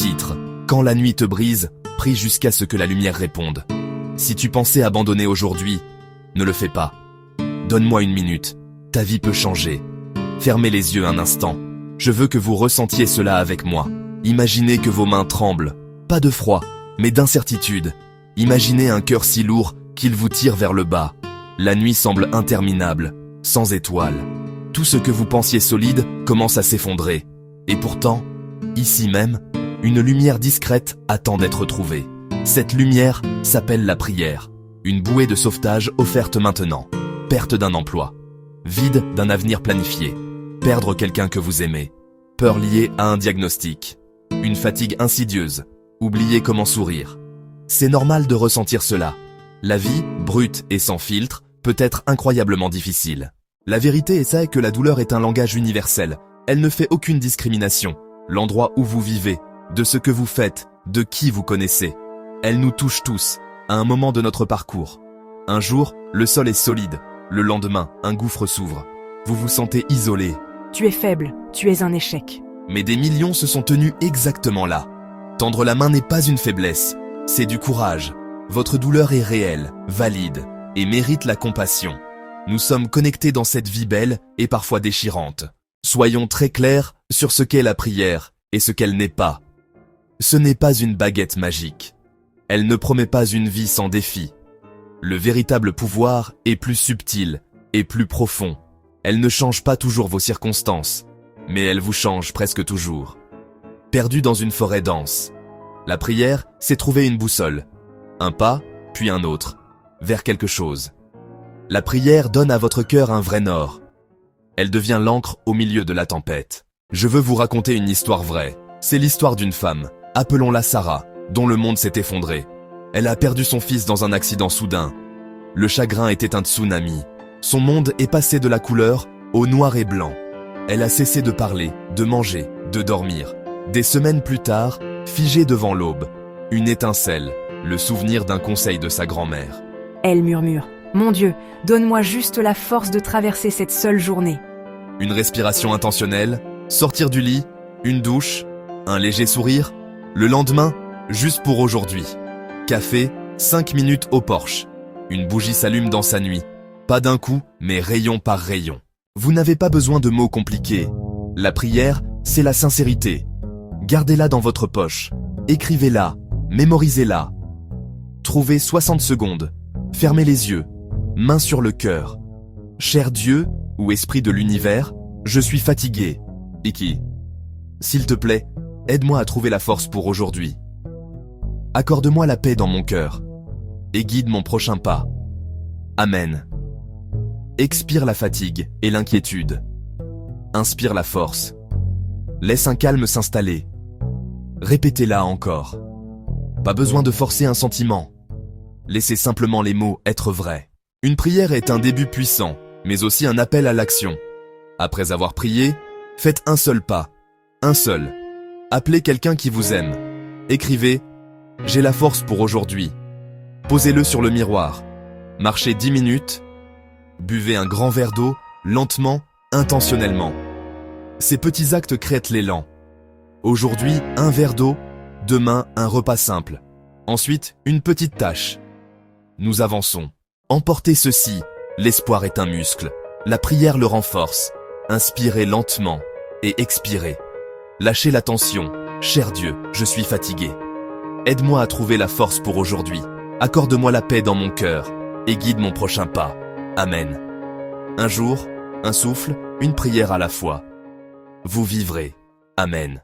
Titre: Quand la nuit te brise, prie jusqu'à ce que la lumière réponde. Si tu pensais abandonner aujourd'hui, ne le fais pas. Donne-moi une minute, ta vie peut changer. Fermez les yeux un instant. Je veux que vous ressentiez cela avec moi. Imaginez que vos mains tremblent, pas de froid, mais d'incertitude. Imaginez un cœur si lourd qu'il vous tire vers le bas. La nuit semble interminable, sans étoiles. Tout ce que vous pensiez solide commence à s'effondrer. Et pourtant, ici même, une lumière discrète attend d'être trouvée. Cette lumière s'appelle la prière. Une bouée de sauvetage offerte maintenant. Perte d'un emploi. Vide d'un avenir planifié. Perdre quelqu'un que vous aimez. Peur liée à un diagnostic. Une fatigue insidieuse. Oublier comment sourire. C'est normal de ressentir cela. La vie, brute et sans filtre, peut être incroyablement difficile. La vérité est que la douleur est un langage universel. Elle ne fait aucune discrimination. L'endroit où vous vivez, de ce que vous faites, de qui vous connaissez. Elle nous touche tous, à un moment de notre parcours. Un jour, le sol est solide. Le lendemain, un gouffre s'ouvre. Vous vous sentez isolé. Tu es faible, tu es un échec. Mais des millions se sont tenus exactement là. Tendre la main n'est pas une faiblesse, c'est du courage. Votre douleur est réelle, valide, et mérite la compassion. Nous sommes connectés dans cette vie belle et parfois déchirante. Soyons très clairs sur ce qu'est la prière et ce qu'elle n'est pas. Ce n'est pas une baguette magique. Elle ne promet pas une vie sans défi. Le véritable pouvoir est plus subtil et plus profond. Elle ne change pas toujours vos circonstances, mais elle vous change presque toujours. Perdu dans une forêt dense, la prière, c'est trouver une boussole. Un pas, puis un autre, vers quelque chose. La prière donne à votre cœur un vrai nord. Elle devient l'encre au milieu de la tempête. Je veux vous raconter une histoire vraie. C'est l'histoire d'une femme, appelons-la Sarah, dont le monde s'est effondré. Elle a perdu son fils dans un accident soudain. Le chagrin était un tsunami. Son monde est passé de la couleur au noir et blanc. Elle a cessé de parler, de manger, de dormir. Des semaines plus tard, figée devant l'aube, une étincelle, le souvenir d'un conseil de sa grand-mère. Elle murmure. Mon Dieu, donne-moi juste la force de traverser cette seule journée. Une respiration intentionnelle, sortir du lit, une douche, un léger sourire. Le lendemain, juste pour aujourd'hui. Café, 5 minutes au porche. Une bougie s'allume dans sa nuit. Pas d'un coup, mais rayon par rayon. Vous n'avez pas besoin de mots compliqués. La prière, c'est la sincérité. Gardez-la dans votre poche. Écrivez-la. Mémorisez-la. Trouvez 60 secondes. Fermez les yeux. Main sur le cœur. Cher Dieu, ou esprit de l'univers, je suis fatigué. Et qui? S'il te plaît, aide-moi à trouver la force pour aujourd'hui. Accorde-moi la paix dans mon cœur. Et guide mon prochain pas. Amen. Expire la fatigue et l'inquiétude. Inspire la force. Laisse un calme s'installer. Répétez-la encore. Pas besoin de forcer un sentiment. Laissez simplement les mots être vrais. Une prière est un début puissant, mais aussi un appel à l'action. Après avoir prié, faites un seul pas. Un seul. Appelez quelqu'un qui vous aime. Écrivez « J'ai la force pour aujourd'hui ». Posez-le sur le miroir. Marchez 10 minutes. Buvez un grand verre d'eau, lentement, intentionnellement. Ces petits actes créent l'élan. Aujourd'hui, un verre d'eau. Demain, un repas simple. Ensuite, une petite tâche. Nous avançons. Emportez ceci. L'espoir est un muscle. La prière le renforce. Inspirez lentement et expirez. Lâchez la tension. Cher Dieu, je suis fatigué. Aide-moi à trouver la force pour aujourd'hui. Accorde-moi la paix dans mon cœur et guide mon prochain pas. Amen. Un jour, un souffle, une prière à la fois. Vous vivrez. Amen.